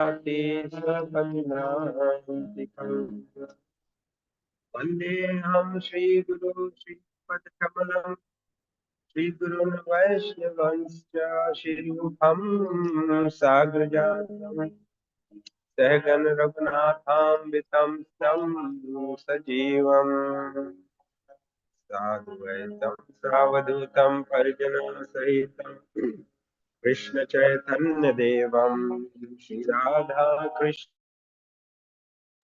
वन्देऽहं श्रीगुरु श्रीपदकमलं श्रीगुरुन् वैष्णवंश्च श्रीरूपं साग्रजातं सहगण रघुनाथान्वितं तं सजीवम् साद्वैतं सावधूतं परिजनसहितं कृष्ण चैतन्य देवम श्रीराधा कृष्ण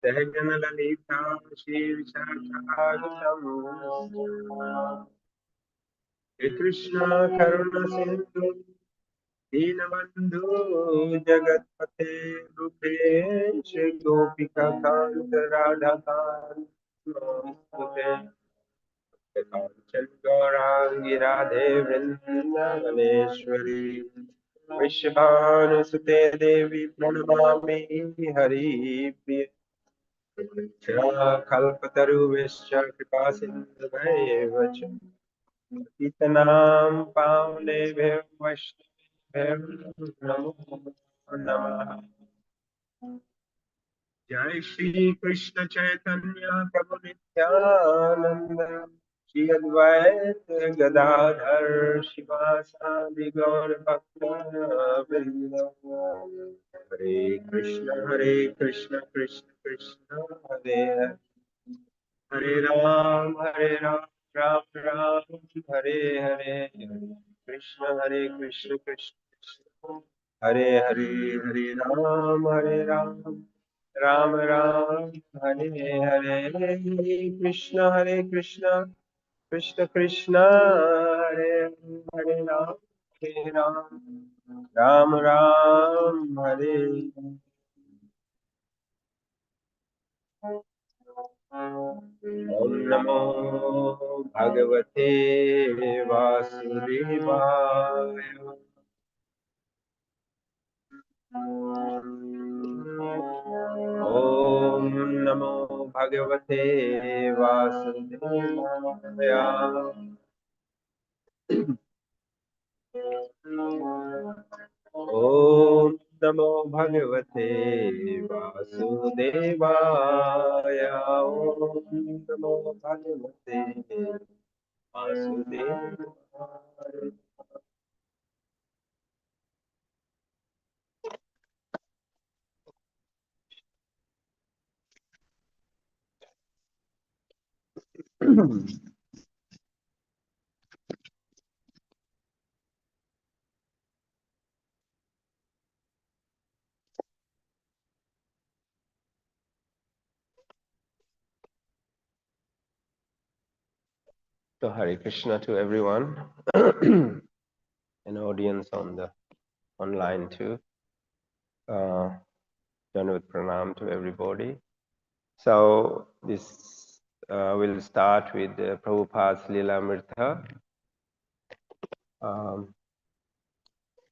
सहगण ललिता श्री श्री कृष्ण करुण सिंधु दीनबंधु जगतपते रूपेश गोपिका कांत राधा कांत नमोस्तुते कांचन गौरांगी राधे वृंदावनेश्वरी विश्वभानुसुते देवी प्रणमामि हरिप्रिये कल्पतरुश्च कृपा सिन्धुभैव च पतितनां पावनेभ्यो वैष्णवेभ्यो नमो नमः। जय श्री कृष्ण चैतन्य प्रभु नित्यानंद श्री अद्वैत गदाधर शिवासादि गौर भक्त वृंद। हरे कृष्ण कृष्ण कृष्ण हरे हरे हरे राम राम राम हरे हरे हरे कृष्ण कृष्ण कृष्ण हरे हरे हरे राम राम राम हरे हरे हरे कृष्ण कृष्ण कृष्ण हरे राम राम राम हरे ओम नमो भगवते वासुदेवाय ओम नमो भगवते वासुदेवाय ओम नमो भगवते वासुदेवाय ओम नमो भगवते वासुदेवाय। So Hare Krishna to everyone, an audience on the online too. Done with pranam to everybody. So this will start with Prabhupada's Lilamrita.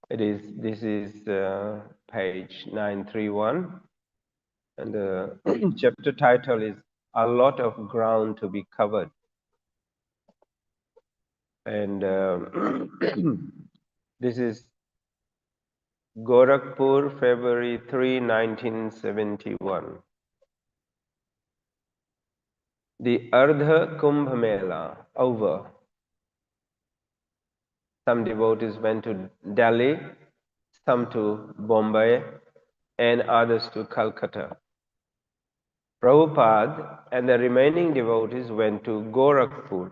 This is page 931, and the chapter title is "A Lot of Ground to be Covered." And this is Gorakhpur, February 3, 1971. The Ardha Kumbh Mela over. Some devotees went to Delhi, some to Bombay, and others to Calcutta. Prabhupada and the remaining devotees went to Gorakhpur,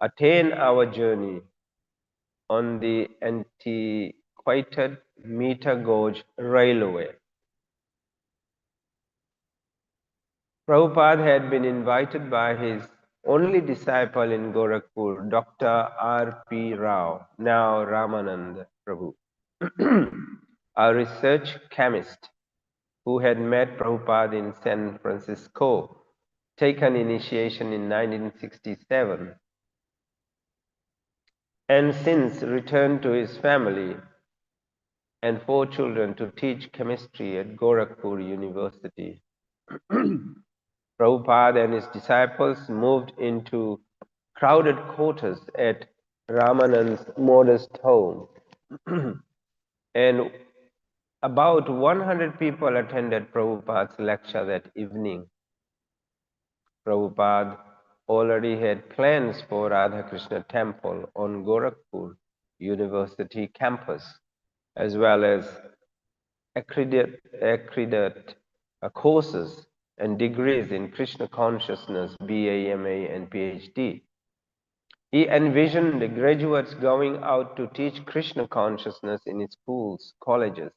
a 10-hour journey on the antiquated Meter Gauge Railway. Prabhupada had been invited by his only disciple in Gorakhpur, Dr. R.P. Rao, now Ramanand Prabhu, a research chemist who had met Prabhupada in San Francisco, taken initiation in 1967, and since returned to his family and 4 children to teach chemistry at Gorakhpur University. Prabhupada and his disciples moved into crowded quarters at Ramanand's modest home. And About 100 people attended Prabhupada's lecture that evening. Prabhupada already had plans for Radha Krishna temple on Gorakhpur University campus, as well as accredited courses and degrees in Krishna consciousness, BA, MA, and PhD. He envisioned the graduates going out to teach Krishna consciousness in schools, colleges,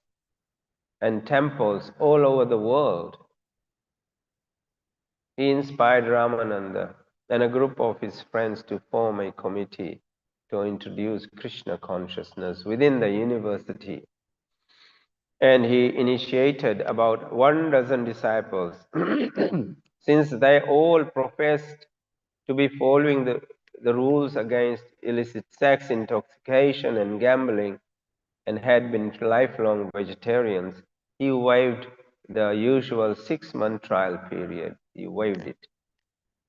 and temples all over the world. He inspired Ramananda and a group of his friends to form a committee to introduce Krishna consciousness within the university. And he initiated about 12 disciples. Since they all professed to be following the rules against illicit sex, intoxication, and gambling, and had been lifelong vegetarians, he waived the usual 6-month trial period. He waived it.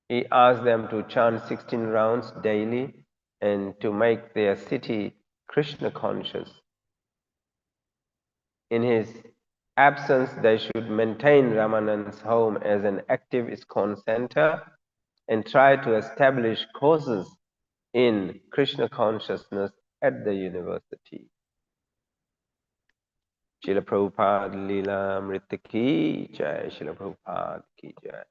He asked them to chant 16 rounds daily and to make their city Krishna conscious. In his absence, they should maintain Ramananda's home as an active ISKCON center and try to establish courses in Krishna consciousness at the university. Srila Prabhupada Leela Amrita ki jai, Srila Prabhupada ki jai.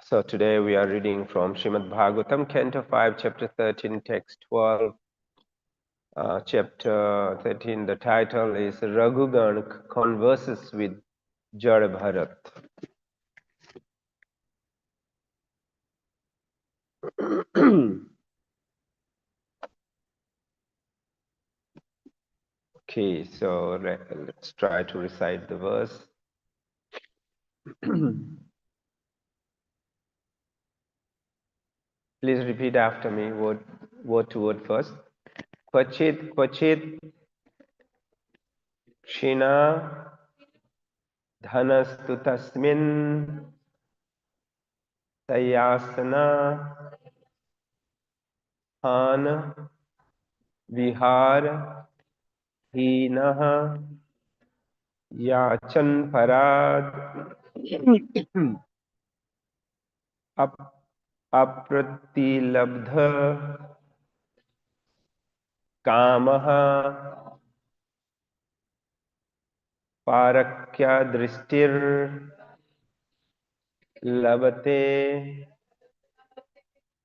So today we are reading from Srimad Bhagavatam, Canto 5, Chapter 13, Text 12. Chapter 13, the title is Raghugan Converses with Jara Bharat. Okay, so let's try to recite the verse. Please repeat after me, word to word first. Kvachit, kvachit, kshina, dhanastu tasmin, sayasana, han, vihar, hinaha, yachan parad, apratilabdha, kamaha, पारक्या दृष्टिर लभते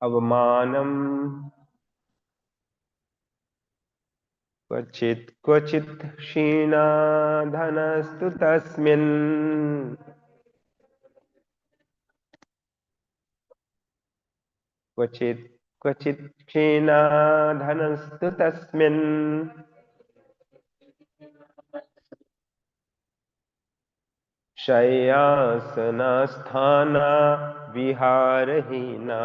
अवमानम क्वचित् क्वचित् क्षीणा धनस्तु तस्मिन् क्वचित् क्वचित् क्षीणा धनस्तु तस्मिन् शय्यासनस्थाना विहारहीना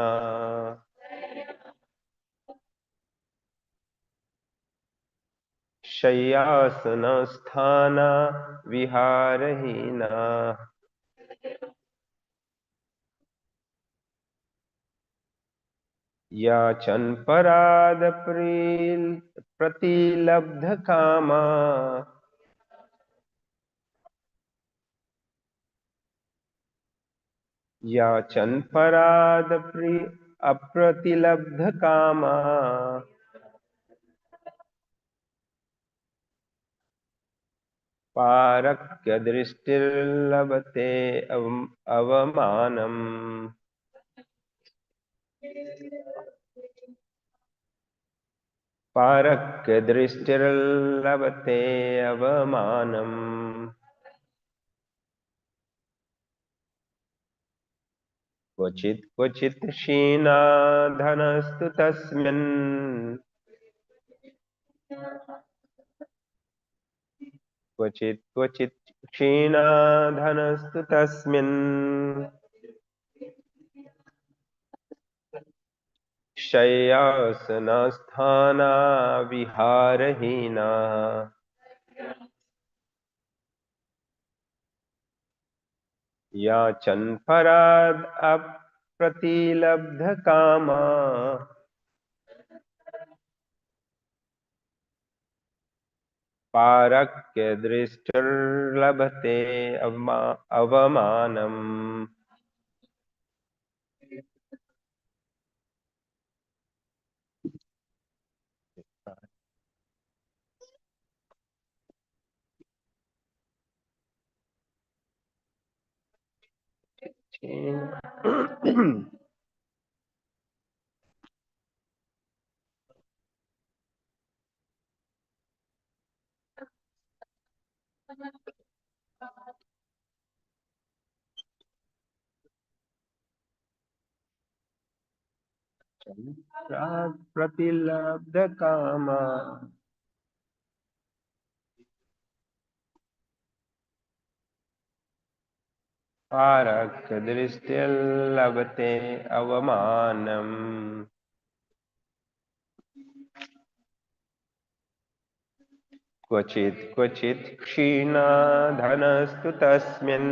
शय्यासनस्थाना विहारहीना याचन पराद प्रतिलब्ध कामा याचन पराद अप्रतिलब्ध कामा पारक्य दृष्टिर्लभते अवमानम पारक्य दृष्टिर्लभते अवमानम क्वचित् क्वचित् क्षीणा धनस्तु तस्मिन् क्वचित् क्वचित् क्षीणा धनस्तु तस्मिन् शय्यासनस्थाना विहारहीना याचन पराद अप्रतिलब्ध कामा पारक्य दृष्टिर्लभते अवमानम्. प्रतिलब्ध कामा पारक्य दृष्टिर्लभते अवमानम्. क्वचित् क्वचित् क्षीणधनस्तु तस्मिन्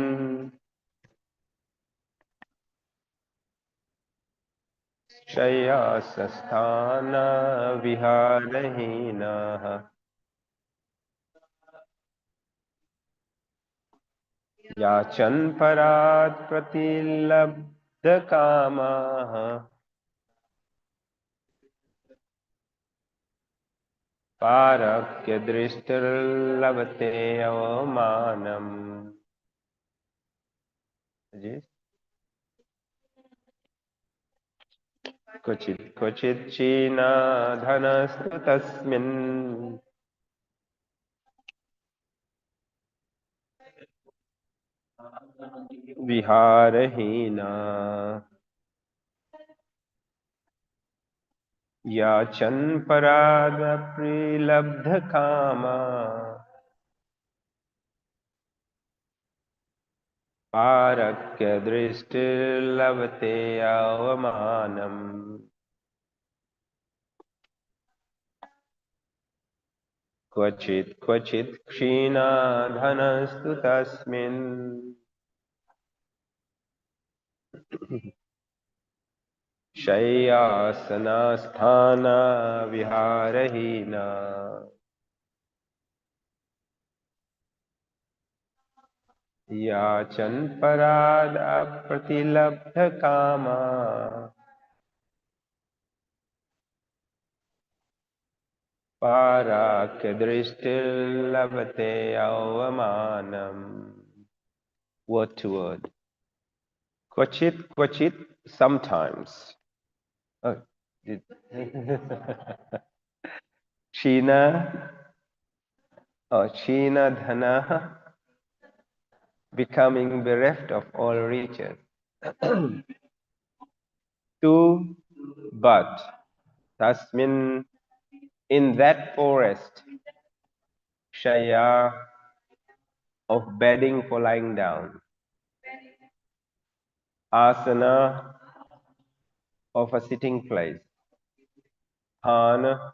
शय्यासस्थानविहारहीनः. याचन् परात् प्रतिलब्धकामाः पारक्य दृष्टिर्लभते अवमानम्. जी. क्वचित् क्वचित् क्षीणधनस्तु तस्मिन् विहारहीना याचन् परादप्रिलब्धकामा पारक्य दृष्टिर्लभते अवमानम्. क्वचित् क्वचित् क्षीणधनस्तु तस्मिन् शय्यासनस्थानविहारहीना याचन् परादप्रतिलब्धकामा पाराक्य दृष्टिर्लभते अवमानम्. Word to word. Kvachit, kvachit, sometimes. Oh, did Sheena or Sheena Dhana becoming bereft of all riches. Two, but Tasmin in that forest, Shaya of bedding for lying down, Asana of a sitting place, Hana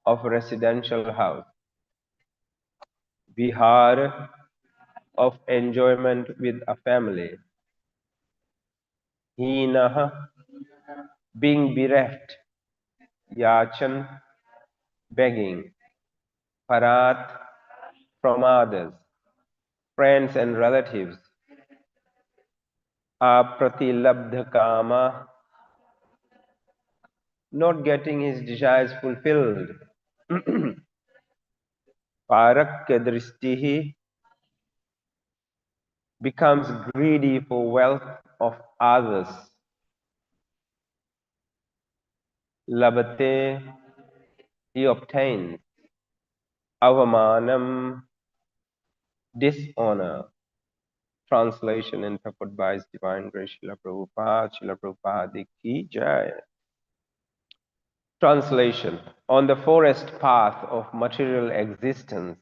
of residential house, Vihar of enjoyment with a family, Hina being bereft, Yachan begging, Parat from others, friends and relatives, Apratilabdha Kama not getting his desires fulfilled, Parakya Dristihi becomes greedy for wealth of others, Labate he obtains, Avamanam dishonor. Translation and purport by His Divine Grace Srila Prabhupada, Srila Prabhupada Ki Jai. Translation. On the forest path of material existence,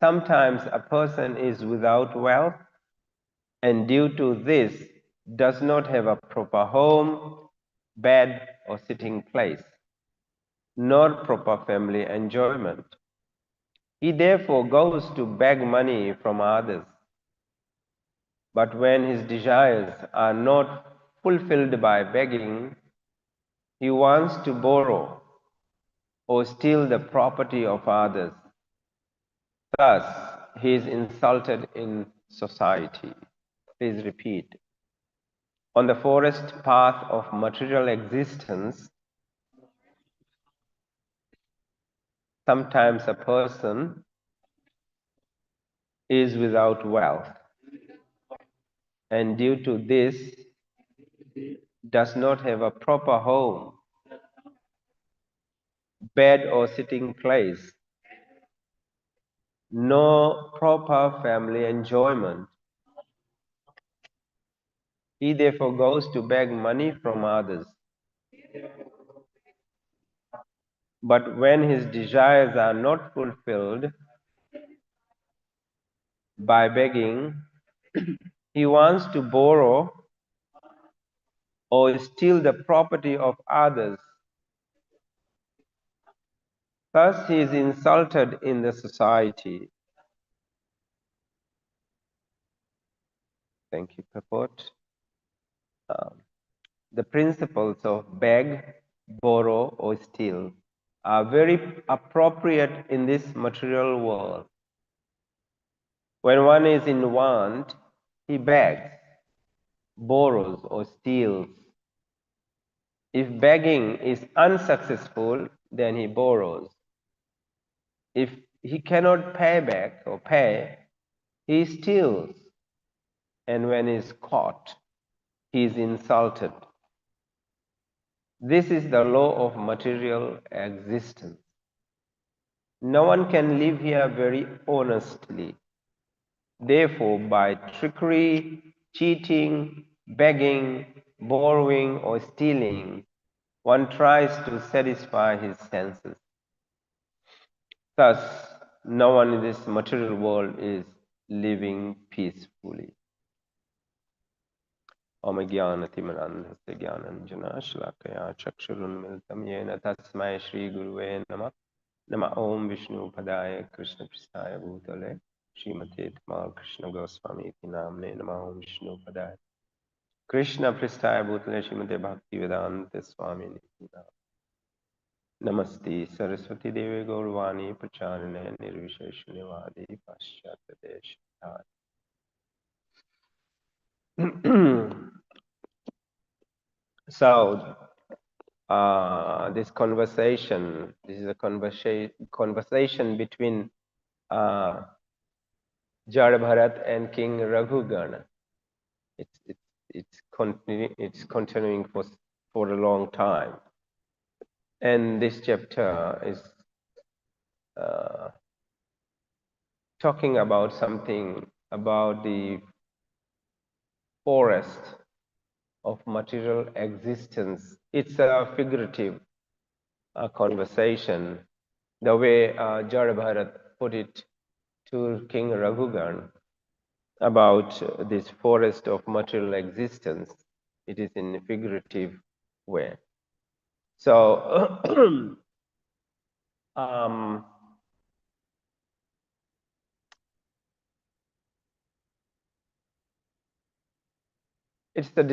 sometimes a person is without wealth and due to this does not have a proper home, bed or sitting place, nor proper family enjoyment. He therefore goes to beg money from others. But when his desires are not fulfilled by begging, he wants to borrow or steal the property of others. Thus, he is insulted in society. Please repeat. On the forest path of material existence, sometimes a person is without wealth, and due to this, does not have a proper home, bed or sitting place, no proper family enjoyment. He therefore goes to beg money from others. But when his desires are not fulfilled by begging, he wants to borrow or steal the property of others. Thus, he is insulted in the society. Thank you, purport. The principles of beg, borrow, or steal are very appropriate in this material world. When one is in want, he begs, borrows, or steals. If begging is unsuccessful, then he borrows. If he cannot pay back or pay, he steals. And when he is caught, he is insulted. This is the law of material existence. No one can live here very honestly. Therefore, by trickery, cheating, begging, borrowing, or stealing, one tries to satisfy his senses. Thus, no one in this material world is living peacefully. Om Jnanatimirandhasya Jnananjana Shlakaya Chakshurunmilitam Yena Tasmai Shri Guruve Namah Nama Om Vishnu Padaya Krishna Pristaya Bhutale Srimate Tamal Krishna Goswami Iti Namne Nama Om Vishnu Padaya Krishna Pristaya Bhutale Srimate Bhakti Vedanta Swami Iti Namaste Saraswati Devi Gaurvani Pracharine Nirvisheshanivadi Paschatya Desh. So, this is a conversation between Jada Bharat and King Raghugana. It's continuing for a long time, and this chapter is talking about something about the forest of material existence. It's a figurative conversation, the way Jada Bharat put it to King Raghugan about this forest of material existence. It is in a figurative way. So, it's the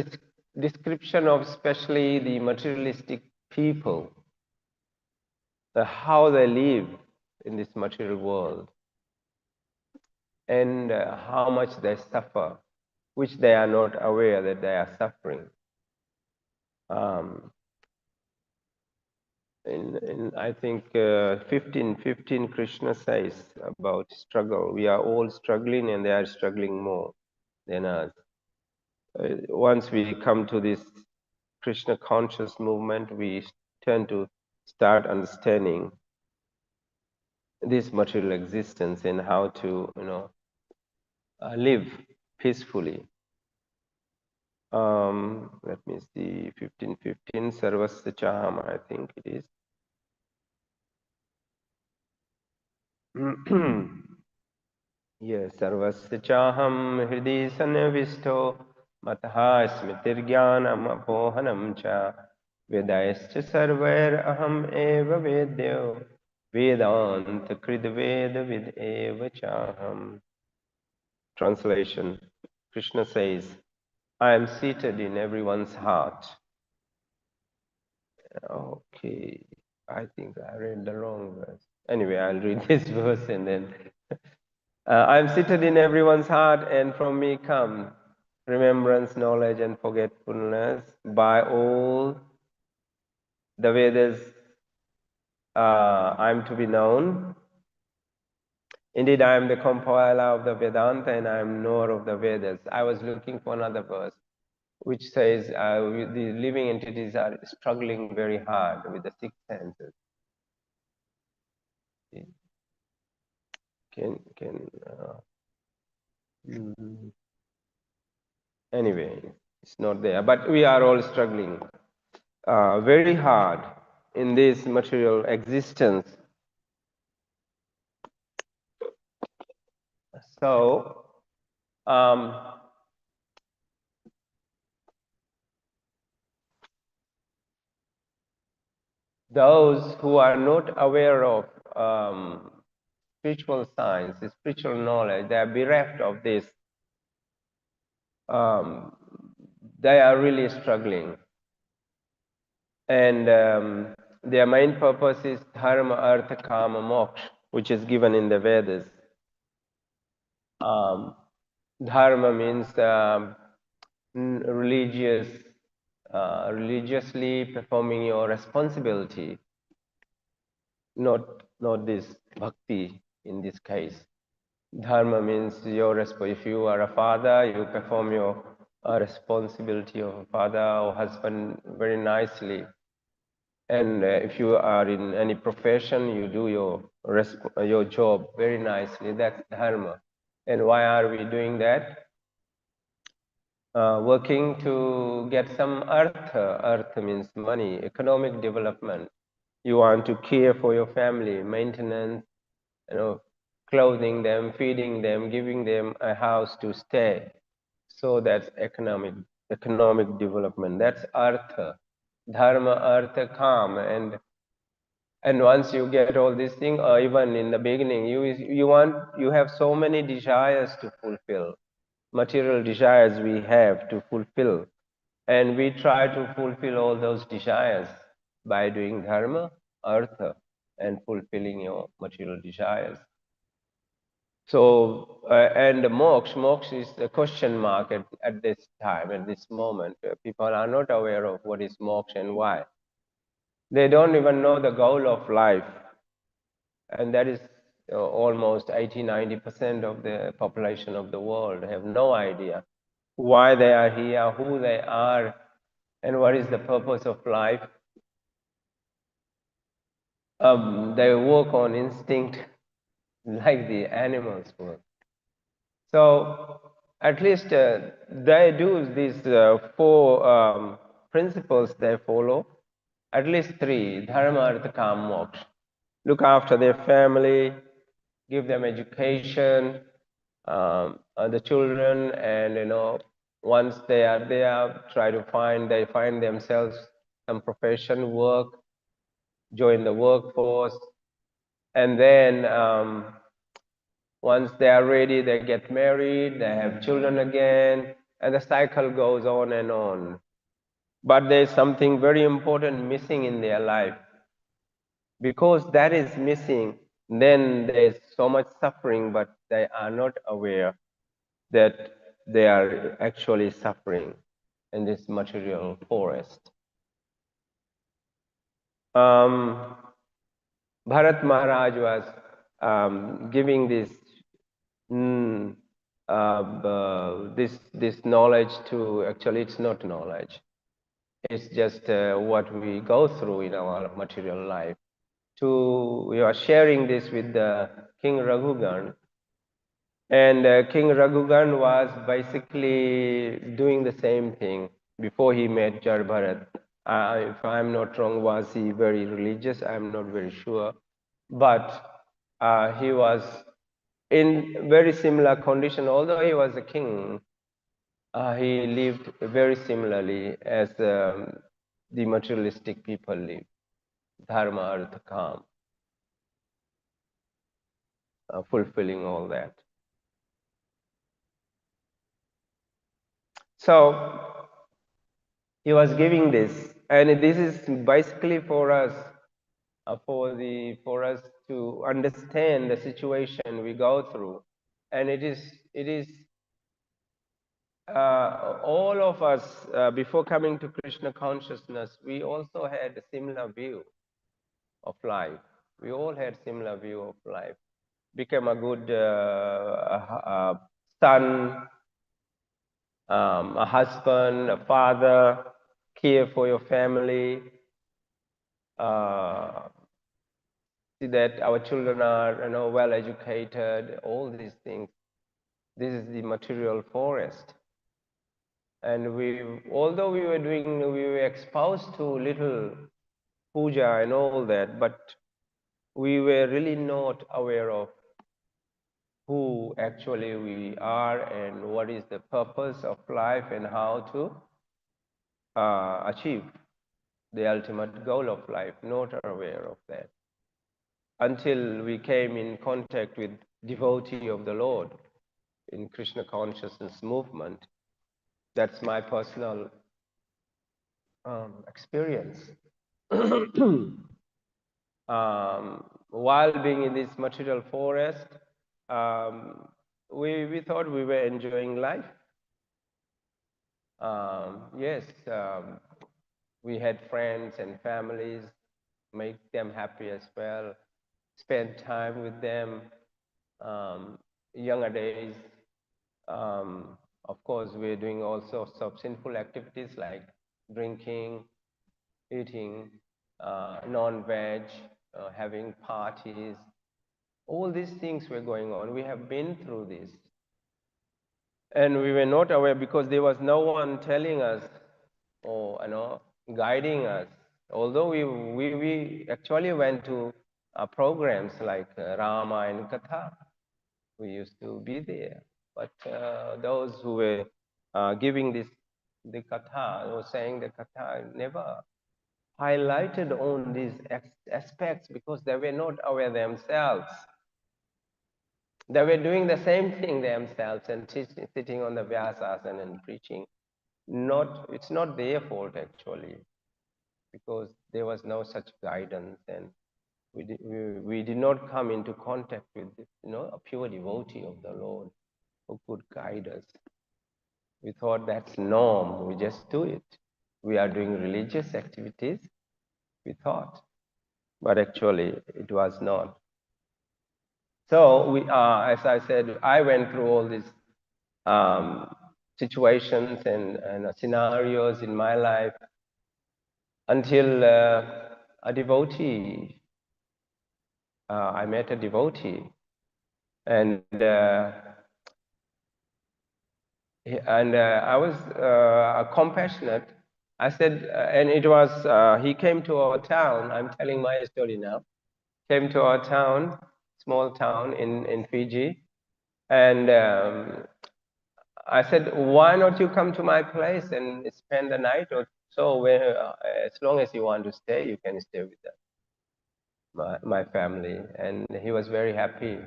description of especially the materialistic people, how they live in this material world, and how much they suffer, which they are not aware that they are suffering. In I think 15:15, Krishna says about struggle. We are all struggling, and they are struggling more than us. Once we come to this Krishna conscious movement, we tend to start understanding this material existence and how to, live peacefully. Let me see, 15:15, Sarvasya Chaham, I think it is. Yes, Sarvasya Chaham Hridi Sanvisto Mataha Smritirgyanam Apohanam Cha Vedayascha Sarvair Aham Eva Vedyo Vedanta Krid Veda Vid Eva Chaham. Translation: Krishna says, I am seated in everyone's heart. Okay, I think I read the wrong verse. Anyway, I'll read this verse and then. I am seated in everyone's heart, and from me come remembrance, knowledge, and forgetfulness. By all the Vedas I am to be known. Indeed, I am the compiler of the Vedanta, and I am knower of the Vedas. I was looking for another verse which says the living entities are struggling very hard with the six senses. Mm. Anyway, it's not there, but we are all struggling very hard in this material existence. So, those who are not aware of spiritual science, spiritual knowledge, they are bereft of this. They are really struggling. And their main purpose is dharma, artha, kama, moksha, which is given in the Vedas. Dharma means religiously performing your responsibility, not this bhakti in this case. Dharma means if you are a father, you perform your responsibility of a father or husband very nicely. And if you are in any profession, you do your job very nicely. That's dharma. And why are we doing that? Working to get some artha. Artha means money, economic development. You want to care for your family, maintenance, clothing them, feeding them, giving them a house to stay. So that's economic development. That's artha, dharma, artha, kam, and once you get all these things, or even in the beginning, you have so many desires to fulfill, material desires we have to fulfill, and we try to fulfill all those desires by doing dharma, artha, and fulfilling your material desires. So, and moksha is a question mark at this time, at this moment. People are not aware of what is moksha and why. They don't even know the goal of life. And that is almost 80–90% of the population of the world have no idea why they are here, who they are, and what is the purpose of life. They work on instinct like the animals work. So at least they do these four principles they follow, at least three: dharma, artha, kama, moksha. Look after their family, give them education, the children, and once they are there, they find themselves some profession, work, join the workforce, and then once they are ready, they get married, they have children again, and the cycle goes on and on. But there's something very important missing in their life. Because that is missing, then there's so much suffering, but they are not aware that they are actually suffering in this material forest. Bharat Maharaj was giving this knowledge to, actually it's not knowledge, it's just what we go through in our material life. We are sharing this with King Raghugan. And King Raghugan was basically doing the same thing before he met Jar Bharat. If I'm not wrong, was he very religious? I'm not very sure. But he was in very similar condition. Although he was a king, he lived very similarly as the materialistic people live. Dharma, artha, kam, fulfilling all that. So he was giving this, and this is basically for us, for us to understand the situation we go through, and it is all of us, before coming to Krishna consciousness, we also had a similar view of life. We all had similar view of life. Become a good son, a husband, a father, care for your family, uh, see that our children are, well educated, all these things. This is the material forest. And although we were exposed to little puja and all that, but we were really not aware of who actually we are and what is the purpose of life and how to achieve the ultimate goal of life, not aware of that. Until we came in contact with devotee of the Lord in Krishna consciousness movement. That's my personal experience. While being in this material forest, we thought we were enjoying life. Yes, we had friends and families, make them happy as well, spend time with them. Younger days, of course, we're doing all sorts of sinful activities like drinking, eating, non-veg, having parties. All these things were going on. We have been through this. And we were not aware because there was no one telling us or, guiding us. Although we actually went to programs like Rama and Katha. We used to be there. But those who were giving the Katha, or saying the Katha, never highlighted on these aspects because they were not aware themselves. They were doing the same thing themselves and sitting on the Vyasasana and preaching. It's not their fault actually, because there was no such guidance, and we did not come into contact with a pure devotee of the Lord who could guide us. We thought that's norm. We just do it. We are doing religious activities, we thought, but actually it was not. So as I said, I went through all these um, situations and scenarios in my life until a devotee. I met a devotee, and I was compassionate. I said, and it was he came to our town. I'm telling my story now. Came to our town, small town in Fiji, and I said, why not you come to my place and spend the night or so? Where, as long as you want to stay, you can stay with my family. And he was very happy.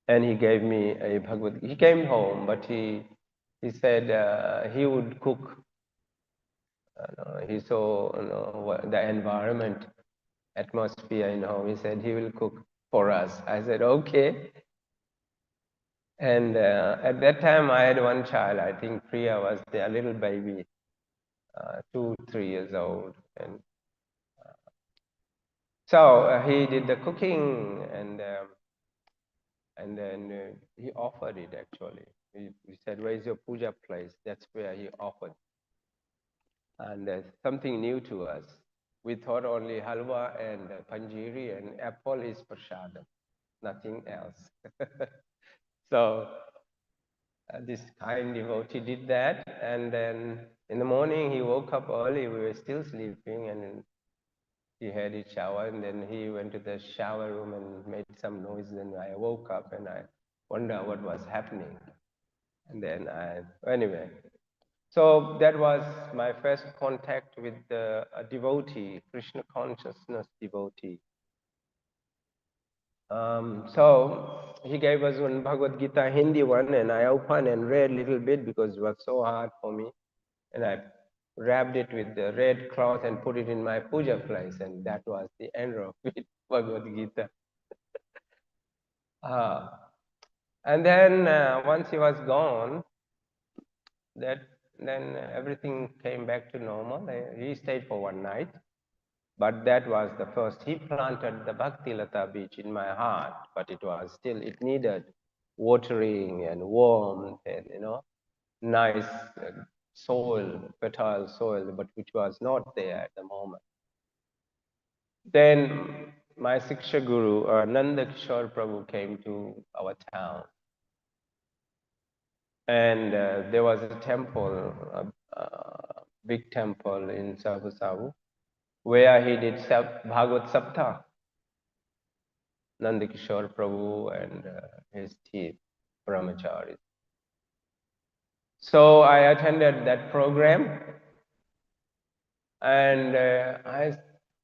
And he gave me a Bhagavad Gita. He came home, but he said he would cook. He saw the environment, atmosphere in home. He said he will cook for us. I said, okay. And at that time, I had one child. I think Priya was there, a little baby, 2, 3 years old. And so he did the cooking, and then he offered it actually. He said, where is your puja place? That's where he offered. And something new to us. We thought only halwa and panjiri and apple is prasadam, nothing else. So this kind devotee did that, and then in the morning he woke up early. We were still sleeping, and he had his shower, and then he went to the shower room and made some noise. And I woke up and I wonder what was happening. And then anyway, so that was my first contact with a devotee, Krishna consciousness devotee. So he gave us one Bhagavad Gita Hindi one, and I opened and read a little bit because it was so hard for me. And I wrapped it with the red cloth and put it in my puja place, and that was the end of it, Bhagavad Gita. Uh, and then once he was gone, that then everything came back to normal. He stayed for one night, but that was the first. He planted the Bhakti Lata beach in my heart, but it was still, it needed watering and warmth and, nice soil, fertile soil, but which was not there at the moment. Then my Siksha Guru, Nanda Kishore Prabhu, came to our town. And there was a temple, a big temple in Sabu Sabu, where he did Bhagavad Saptah, Nanda Kishore Prabhu and his team, brahmacharis. So I attended that program, and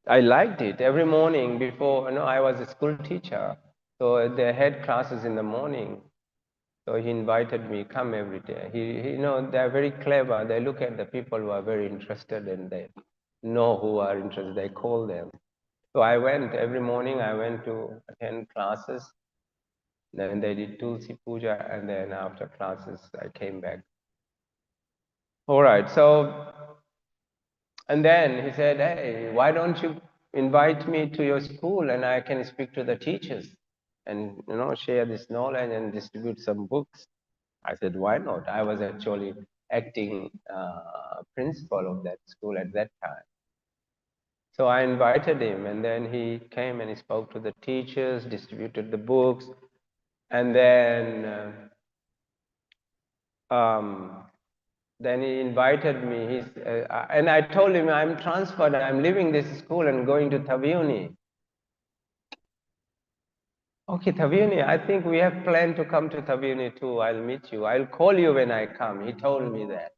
I liked it. Every morning before, I was a school teacher, so they had classes in the morning. So he invited me, come every day. They're very clever. They look at the people who are very interested and they know who are interested. They call them. So I went every morning. I went to attend classes. Then they did Tulsi Puja, and then after classes, I came back. All right. So, and then he said, "Hey, why don't you invite me to your school, and I can speak to the teachers, and share this knowledge and distribute some books." I said, why not? I was actually acting principal of that school at that time. So I invited him, and then he came and he spoke to the teachers, distributed the books, and then he invited me. And I told him, I'm transferred, I'm leaving this school and going to Taviuni. Okay, Taviuni, I think we have planned to come to Taviuni too. I'll meet you. I'll call you when I come. He told me that.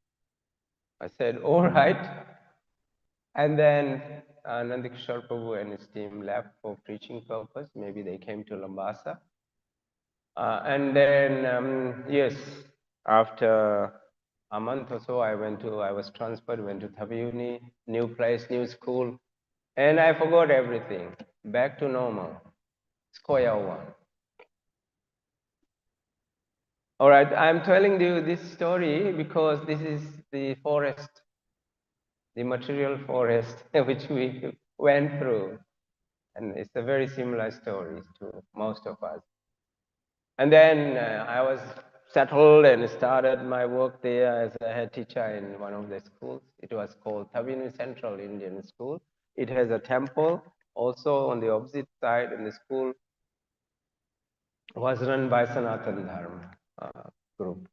I said, all right. And then Nandikishore Prabhu and his team left for preaching purpose. Maybe they came to Lambasa. And then, yes, after a month or so, I was transferred, went to Thaviuni, new place, new school, and I forgot everything. Back to normal, square one. All right, I'm telling you this story because this is the forest, the material forest which we went through. And it's a very similar story to most of us. And then I was settled and started my work there as a head teacher in one of the schools. It was called Tavini Central Indian School. It has a temple also on the opposite side, and the school was run by Sanatan Dharma group.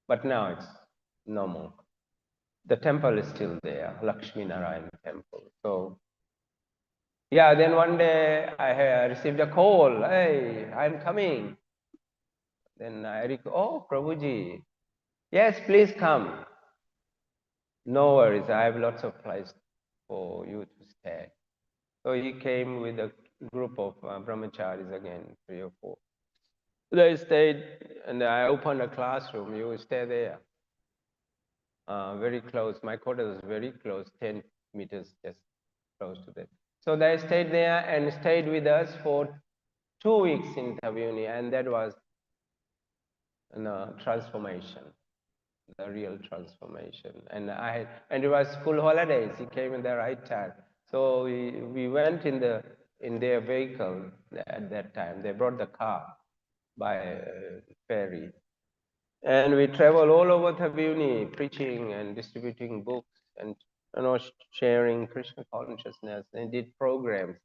But now it's no more. The temple is still there, Lakshmi Narayan temple. So yeah, then one day I received a call. Hey, I'm coming. Then oh, Prabhuji, yes, please come. No worries, I have lots of place for you to stay. So he came with a group of brahmacharis again, 3 or 4. They stayed, and I opened a classroom. You stay there, very close. My quarters was very close, 10 meters, just close to that. So they stayed there and stayed with us for 2 weeks in Tavuni, and that was a transformation, the real transformation. And it was school holidays. He came in the right time. So we went in their vehicle at that time. They brought the car by ferry. And we traveled all over Thabuni, preaching and distributing books and sharing Krishna consciousness, and did programs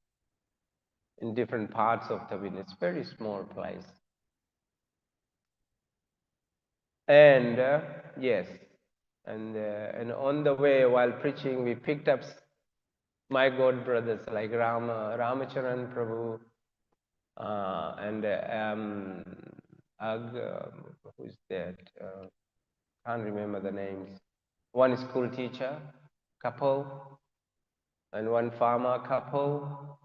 in different parts of Thabuni. It's a very small place. And yes, and on the way while preaching, we picked up my god brothers like Ramacharan Prabhu, and who's that? Can't remember the names. One school teacher couple, and one farmer couple,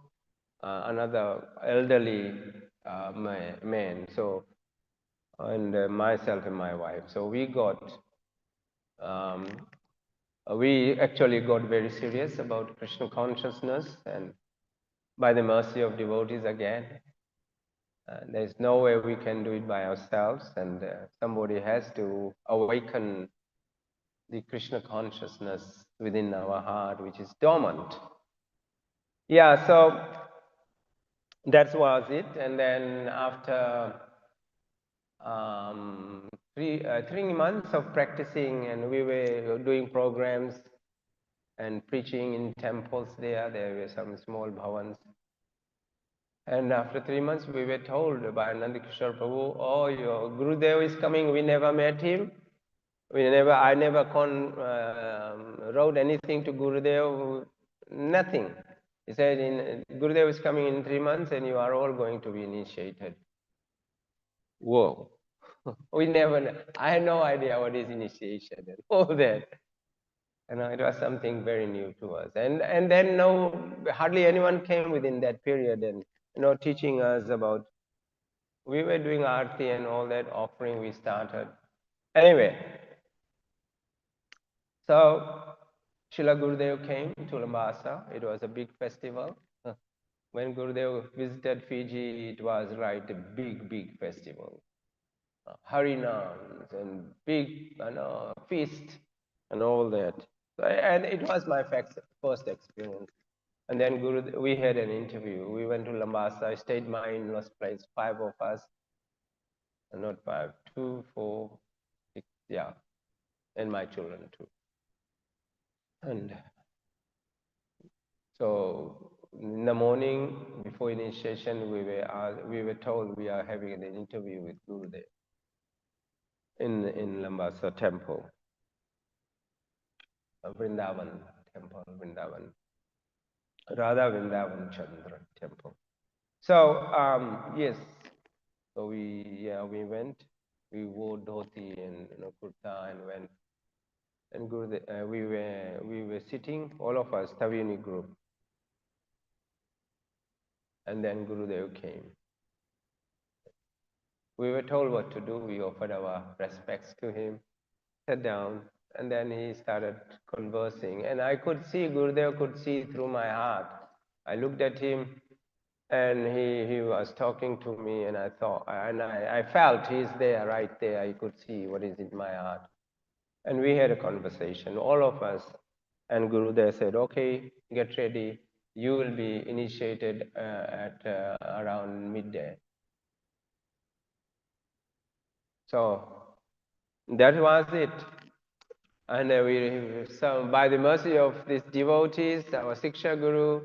another elderly men. So, and myself and my wife. So um, we actually got very serious about Krishna consciousness, and by the mercy of devotees again, there's no way we can do it by ourselves, and somebody has to awaken the Krishna consciousness within our heart, which is dormant. Yeah, so that was it. And then after 3 months of practicing, and we were doing programs and preaching in temples there. There were some small bhavans. And after 3 months, we were told by Nandakishore Prabhu, oh, your Gurudev is coming. We never met him. I never wrote anything to Gurudev, nothing. He said, Gurudev is coming in 3 months and you are all going to be initiated. Whoa. I had no idea what is initiation and all that. It was something very new to us. And then hardly anyone came within that period and, teaching us about, we were doing arti and all that offering we started. Anyway, so Srila Gurudev came to Lambasa. It was a big festival. When Gurudev visited Fiji, it was like a big, big festival. Harinams and big feast and all that. And it was my first experience. And then we had an interview. We went to Lambasa. I stayed my in-laws' place, 5 of us. Not 5, 2, 4, 6, yeah. And my children too. And so in the morning before initiation, we were told we are having an interview with Gurudev in Lambasa temple, Vrindavan temple, Vrindavan, Radha Vrindavan Chandra temple. So yes, so we went. We wore dhoti and kurta and went. And Gurudev, we were sitting, all of us, Tavini group. And then Gurudev came. We were told what to do. We offered our respects to him, sat down, and then he started conversing. And I could see, Gurudev could see through my heart. I looked at him, and he was talking to me, and I felt he's there, right there. I could see what is in my heart. And we had a conversation, all of us. And Gurudev said, okay, get ready. You will be initiated at around midday. So that was it. And by the mercy of these devotees, our Siksha Guru,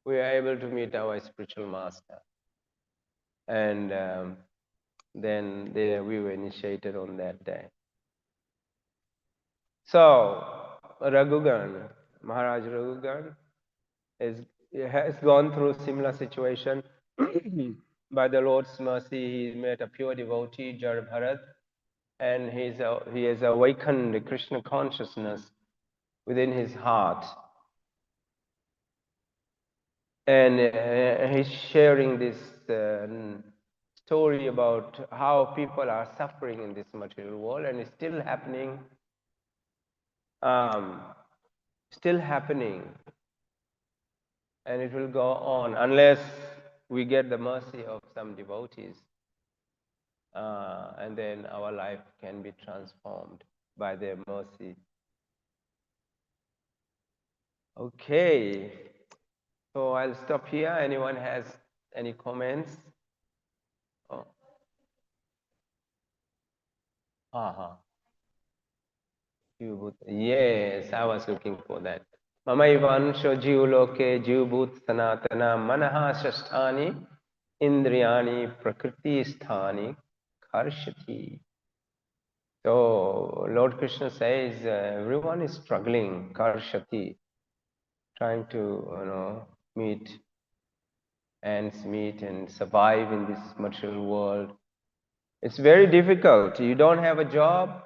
we were able to meet our spiritual master. And then we were initiated on that day. So, Raghugan, Maharaj Raghugan, has gone through a similar situation. By the Lord's mercy, he met a pure devotee, Jar Bharat, and he has awakened the Krishna consciousness within his heart. And he's sharing this story about how people are suffering in this material world, and it's still happening. Still happening. And it will go on unless we get the mercy of some devotees. And then our life can be transformed by their mercy. Okay. So I'll stop here. Anyone has any comments? Oh. Yes, I was looking for that. Mamaivansho jivuloke jivbhut sanatana manaha shasthani indriyani prakriti sthani karshati. So Lord Krishna says everyone is struggling, karshati, trying to meet ends meet and survive in this material world. It's very difficult. You don't have a job.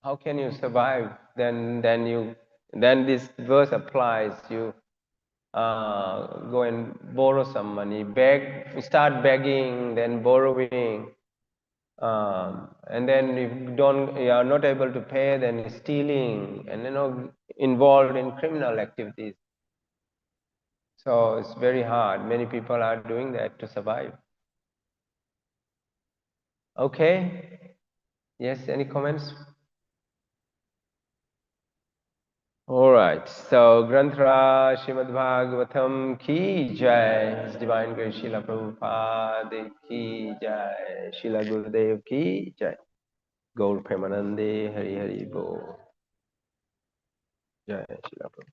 How can you survive? Then this verse applies. You go and borrow some money, start begging, then borrowing, and then if you are not able to pay, then stealing, and involved in criminal activities. So it's very hard. Many people are doing that to survive. Okay. Yes. Any comments? All right. So Granthra Srimad Bhagavatam ki jai. His Divine Grace Srila Prabhupada ki jai. Srila Gurudev ki jai. Gaur Premanande Hari Hari Bo. Jai Srila Prabhupada.